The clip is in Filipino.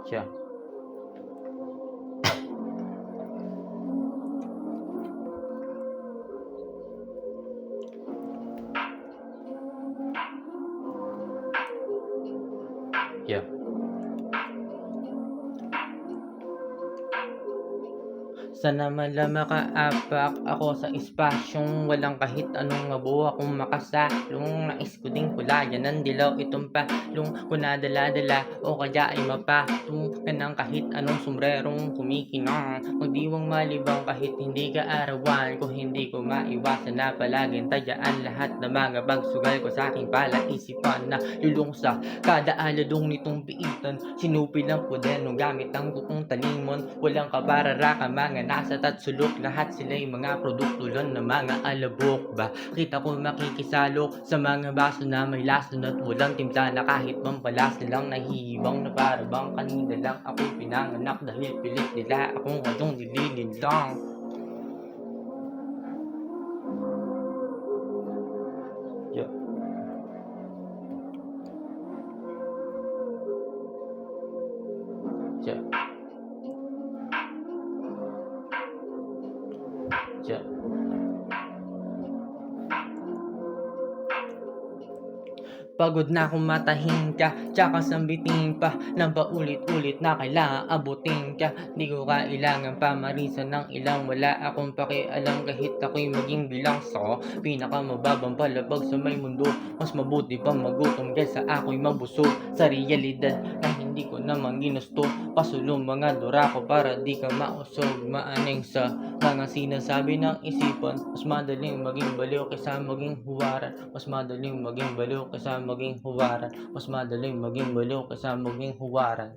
Yeah. Yeah. Sana man lang makaapak ako sa espasyong walang kahit anong mabuo akong makasalong. Nais ko ding kulayan ng dilaw itong palong ko na dala-dala o kaya ay mapatong ka ng kahit anong sombrerong kumikinang. Magdiwang malibang kahit hindi ka arawan ko, hindi ko maiwasan na palaging tayaan lahat ng mga pagsugal ko sa aking palaisipan na lulong sa kada aladong nitong piitan. Sinupil ang poderno gamit ang bukong talimon, walang kapararaka mga nasa at sulok, lahat sila'y mga produkto lang ng mga alabok. Bakit ako makikisalok sa mga baso na may lason at walang timpla, na kahit pampalas nilang nahihibang na para bang kanina lang ako pinanganak, dahil pilit nila akong anong nilililang. Yeah. Yeah. Yeah. Pagod na akong matahin ka, tsaka sambitin pa ng paulit-ulit na kailangan abutin ka. Di ko kailangan pamarisan ng ilang, wala akong pakialam kahit ako'y maging bilang sa pinakamababang palapag sa may mundo. Mas mabuti pang magutom kaysa ako'y mabusog sa realidad na hindi ko naman ginusto. Pasulong mga dura ko para di ka mausog, maaning sa mga sinasabi ng isipan. Mas madaling maging baliw kaysa maging huwaran. Mas madaling maging baliw kaysa maging huwaran. Mas madaling maging baliw kaysa maging huwaran.